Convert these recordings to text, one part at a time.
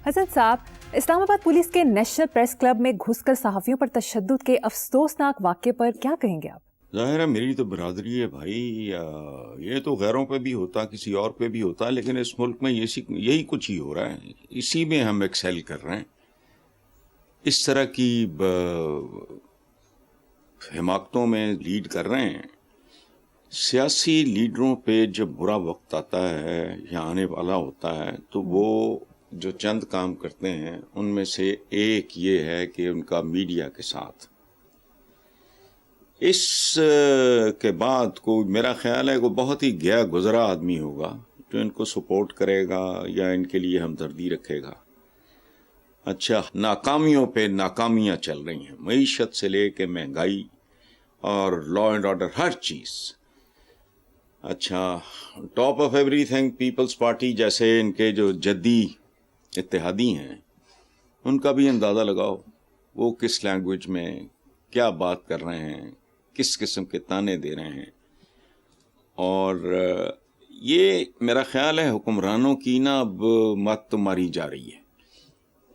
حسن صاحب، اسلام آباد پولیس کے نیشنل پریس کلب میں گھس کر صحافیوں پر تشدد کے افسوسناک واقعے پر کیا کہیں گے آپ؟ ظاہر ہے میری تو برادری ہے بھائی، یہ تو غیروں پہ بھی ہوتا، کسی اور پہ بھی ہوتا، لیکن اس ملک میں یہی کچھ ہی ہو رہا ہے، اسی میں ہم ایکسیل کر رہے ہیں۔ اس طرح کی حماقتوں میں لیڈ کر رہے ہیں۔ سیاسی لیڈروں پہ جب برا وقت آتا ہے یا آنے والا ہوتا ہے تو وہ جو چند کام کرتے ہیں ان میں سے ایک یہ ہے کہ ان کا میڈیا کے ساتھ اس کے بعد کوئی، میرا خیال ہے، کوئی بہت ہی گیا گزرا آدمی ہوگا جو ان کو سپورٹ کرے گا یا ان کے لیے ہمدردی رکھے گا۔ اچھا، ناکامیوں پہ ناکامیاں چل رہی ہیں، معیشت سے لے کے مہنگائی اور لا اینڈ آرڈر، ہر چیز۔ اچھا، top of everything Peoples Party جیسے ان کے جو جدی اتحادی ہیں، ان کا بھی اندازہ لگاؤ وہ کس لینگویج میں کیا بات کر رہے ہیں، کس قسم کے تانے دے رہے ہیں۔ اور یہ میرا خیال ہے حکمرانوں کی نا اب مت تو ماری جا رہی ہے۔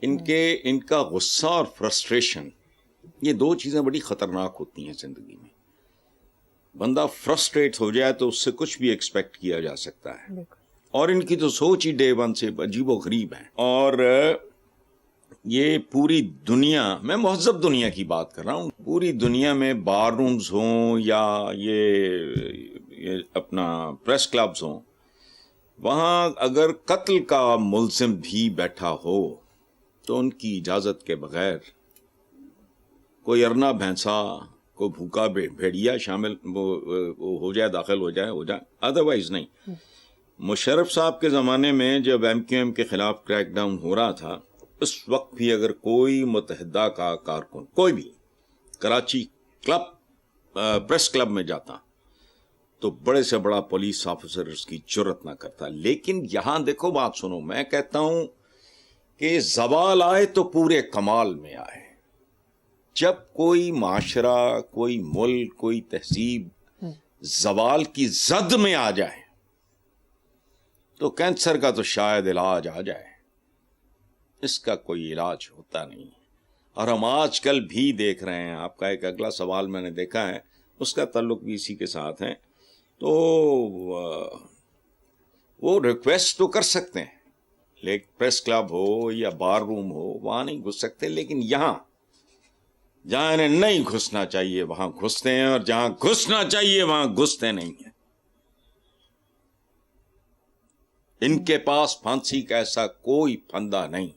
ان کا غصہ اور فرسٹریشن، یہ دو چیزیں بڑی خطرناک ہوتی ہیں زندگی میں۔ بندہ فرسٹریٹ ہو جائے تو اس سے کچھ بھی ایکسپیکٹ کیا جا سکتا ہے، اور ان کی تو سوچ ہی ڈے ون سے عجیب و غریب ہے۔ اور یہ پوری دنیا، میں مہذب دنیا کی بات کر رہا ہوں، پوری دنیا میں بار رومز ہوں یا یہ اپنا پریس کلبز ہوں، وہاں اگر قتل کا ملزم بھی بیٹھا ہو تو ان کی اجازت کے بغیر کوئی ارنا بھینسا، کوئی بھوکا بھیڑیا شامل ہو جائے، داخل ہو جائے، ادروائز نہیں۔ مشرف صاحب کے زمانے میں جب ایم کیو ایم کے خلاف کریک ڈاؤن ہو رہا تھا، اس وقت بھی اگر کوئی متحدہ کا کارکن، کوئی بھی کراچی پریس کلب میں جاتا تو بڑے سے بڑا پولیس آفیسر اس کی جرت نہ کرتا۔ لیکن یہاں دیکھو، بات سنو، میں کہتا ہوں کہ زوال آئے تو پورے کمال میں آئے۔ جب کوئی معاشرہ، کوئی ملک، کوئی تہذیب زوال کی زد میں آ جائے تو کینسر کا تو شاید علاج آ جائے، اس کا کوئی علاج ہوتا نہیں۔ اور ہم آج کل بھی دیکھ رہے ہیں، آپ کا ایک اگلا سوال میں نے دیکھا ہے، اس کا تعلق بھی اسی کے ساتھ ہے، تو وہ ریکویسٹ تو کر سکتے ہیں، لیکن پریس کلب ہو یا بار روم ہو وہاں نہیں گھس سکتے، لیکن یہاں جہاں انہیں نہیں گھسنا چاہیے وہاں گھستے ہیں، اور جہاں گھسنا چاہیے وہاں گھستے نہیں ہیں۔ ان کے پاس پھانسی کا ایسا کوئی پھندا نہیں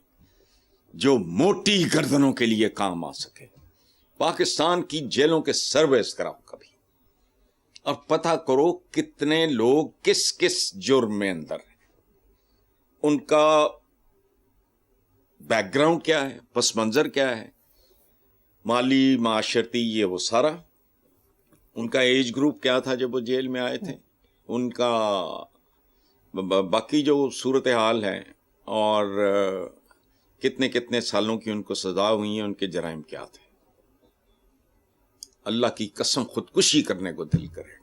جو موٹی گردنوں کے لیے کام آ سکے۔ پاکستان کی جیلوں کے سرویز کراؤ کبھی اور پتہ کرو کتنے لوگ کس کس جرم میں اندر ہیں، ان کا بیک گراؤنڈ کیا ہے، پس منظر کیا ہے، مالی، معاشرتی، یہ وہ سارا، ان کا ایج گروپ کیا تھا جب وہ جیل میں آئے تھے، ان کا باقی جو صورتحال ہے، اور کتنے کتنے سالوں کی ان کو سزا ہوئی ہیں، ان کے جرائم کیا تھے۔ اللہ کی قسم خودکشی کرنے کو دل کرے،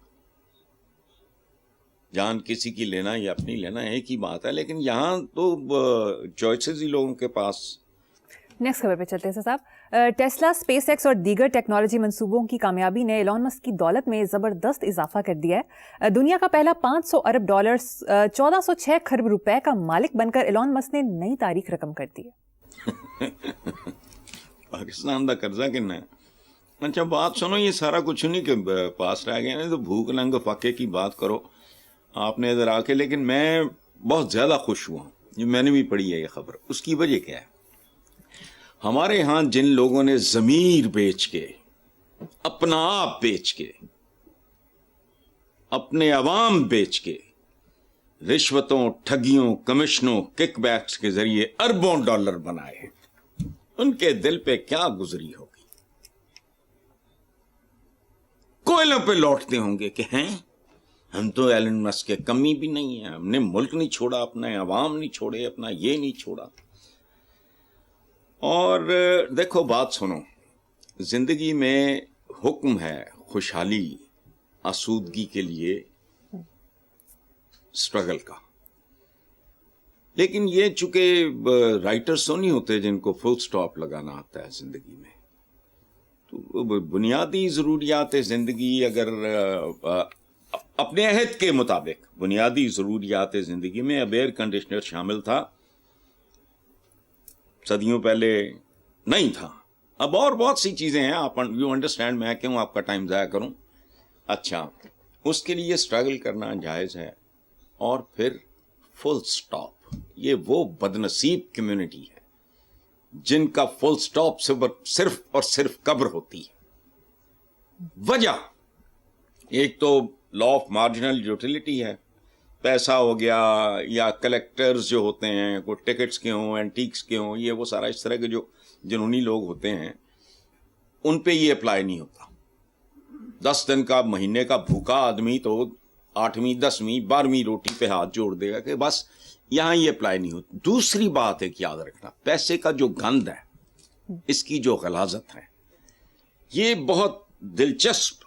جان کسی کی لینا یا اپنی لینا ایک ہی بات ہے، لیکن یہاں تو چوائسز ہی لوگوں کے پاس۔ نیکسٹ خبر پہ چلتے ہیں صاحب۔ ٹیسلا، اسپیس ایکس اور دیگر ٹیکنالوجی منصوبوں کی کامیابی نے ایلون مسک کی دولت میں زبردست اضافہ کر دیا ہے۔ دنیا کا پہلا $500 ارب 1406 کھرب روپے کا مالک بن کر ایلون مسک نے نئی تاریخ رقم کر دی ہے۔ پاکستان کا قرضہ کتنا ہے؟ اچھا بات سنو، یہ سارا کچھ نہیں کہ پاس رہ گیا، نہیں تو بھوک ننگ فاقے کی بات کرو آپ نے ادھر آ کے۔ لیکن میں بہت زیادہ خوش ہوا، یہ میں نے بھی پڑھی ہے یہ خبر۔ اس کی وجہ کیا ہے؟ ہمارے ہاں جن لوگوں نے ضمیر بیچ کے، اپنا آپ بیچ کے، اپنے عوام بیچ کے، رشوتوں، ٹھگیوں، کمیشنوں، کک بیکس کے ذریعے اربوں ڈالر بنائے، ان کے دل پہ کیا گزری ہوگی؟ کوئلوں پہ لوٹتے ہوں گے کہ ہیں ہم تو ایلن مسک کے کمی بھی نہیں ہے، ہم نے ملک نہیں چھوڑا، اپنا عوام نہیں چھوڑے، اپنا یہ نہیں چھوڑا۔ اور دیکھو بات سنو، زندگی میں حکم ہے خوشحالی، آسودگی کے لیے اسٹرگل کا، لیکن یہ چونکہ رائٹرز تو نہیں ہوتے جن کو فل سٹاپ لگانا آتا ہے زندگی میں، تو بنیادی ضروریات زندگی اگر اپنے عہد کے مطابق بنیادی ضروریات زندگی میں اب ایئر کنڈیشنر شامل تھا، صدیوں پہلے نہیں تھا، اب اور بہت سی چیزیں ہیں، آپ یو انڈرسٹینڈ، میں کیوں آپ کا ٹائم ضائع کروں؟ اچھا، اس کے لیے اسٹرگل کرنا جائز ہے، اور پھر فل سٹاپ۔ یہ وہ بدنصیب کمیونٹی ہے جن کا فل سٹاپ صرف اور صرف قبر ہوتی ہے۔ وجہ ایک تو لا آف مارجنل یوٹیلٹی ہے، پیسہ ہو گیا، یا کلیکٹرز جو ہوتے ہیں، کوئی ٹکٹس کے ہوں، اینٹیکس کے ہوں، یہ وہ سارا اس طرح کے جو جنونی لوگ ہوتے ہیں، ان پہ یہ اپلائی نہیں ہوتا۔ 10 دن کا، مہینے کا بھوکا آدمی تو 8ویں 10ویں 12ویں روٹی پہ ہاتھ جوڑ دے گا کہ بس یہاں یہ اپلائی نہیں ہوتی۔ دوسری بات ایک یاد رکھنا، پیسے کا جو گند ہے، اس کی جو غلاظت ہے، یہ بہت دلچسپ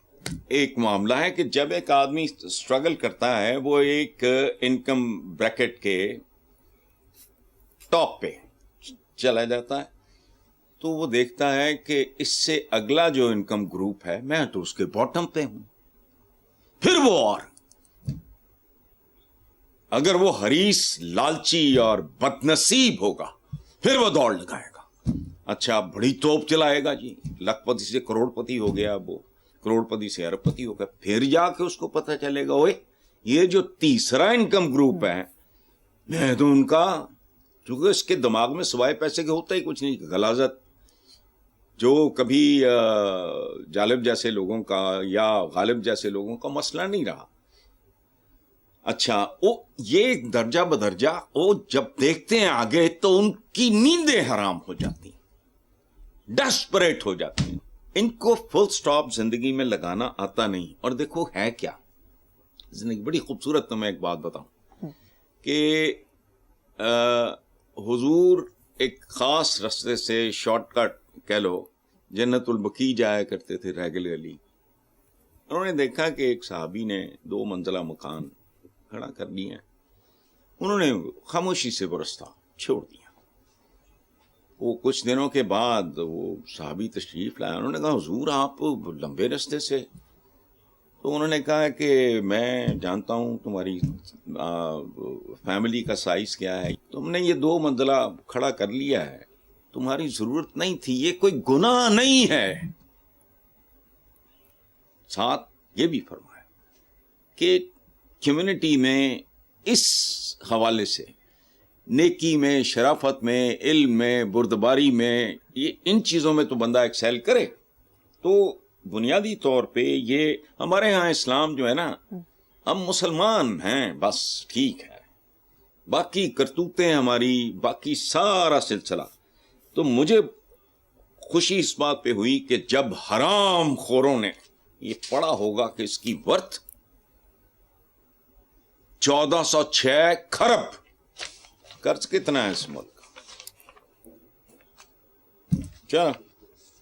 ایک معاملہ ہے کہ جب ایک آدمی اسٹرگل کرتا ہے، وہ ایک انکم بریکٹ کے ٹاپ پہ چلا جاتا ہے، تو وہ دیکھتا ہے کہ اس سے اگلا جو انکم گروپ ہے، میں تو اس کے باٹم پہ ہوں، پھر وہ اور اگر وہ حریص، لالچی اور بدنصیب ہوگا، پھر وہ دوڑ لگائے گا، اچھا بڑی توپ چلائے گا، جی لکھ پتی سے کروڑ پتی ہو گیا، وہ کروڑ پتی سے ارب پتی ہو گیا، پھر جا کے اس کو پتہ چلے گا، اوئے یہ جو تیسرا انکم گروپ ہے، میں تو ان کا، چونکہ اس کے دماغ میں سوائے پیسے کے ہوتا ہی کچھ نہیں، غلاظت جو کبھی جالب جیسے لوگوں کا یا غالب جیسے لوگوں کا مسئلہ نہیں رہا۔ اچھا، وہ یہ درجہ بدرجہ وہ جب دیکھتے ہیں آگے تو ان کی نیندیں حرام ہو جاتی ہیں، ڈیسپریٹ ہو جاتی ہیں، ان کو فل سٹاپ زندگی میں لگانا آتا نہیں۔ اور دیکھو ہے کیا زندگی، بڑی خوبصورت، تو میں ایک بات بتاؤں کہ حضور ایک خاص رستے سے، شارٹ کٹ کہہ لو، جنت البقیع جایا کرتے تھے ریگولرلی۔ انہوں نے دیکھا کہ ایک صحابی نے 2 منزلہ مکان کھڑا کر لیا، انہوں نے خاموشی سے وہ رستہ چھوڑ دیا۔ وہ کچھ دنوں کے بعد وہ صحابی تشریف لائے، انہوں نے کہا حضور آپ لمبے رستے سے؟ تو انہوں نے کہا کہ میں جانتا ہوں تمہاری فیملی کا سائز کیا ہے، تم نے یہ 2 منزلہ کھڑا کر لیا ہے، تمہاری ضرورت نہیں تھی، یہ کوئی گناہ نہیں ہے۔ ساتھ یہ بھی فرمایا کہ کمیونٹی میں اس حوالے سے نیکی میں، شرافت میں، علم میں، بردباری میں، یہ ان چیزوں میں تو بندہ ایکسیل کرے، تو بنیادی طور پہ یہ ہمارے ہاں اسلام جو ہے نا، ہم مسلمان ہیں بس ٹھیک ہے، باقی کرتوتیں ہماری، باقی سارا سلسلہ۔ تو مجھے خوشی اس بات پہ ہوئی کہ جب حرام خوروں نے یہ پڑھا ہوگا کہ اس کی ورتھ 1406 کھرب، قرض کتنا ہے اس ملک کا؟ چلو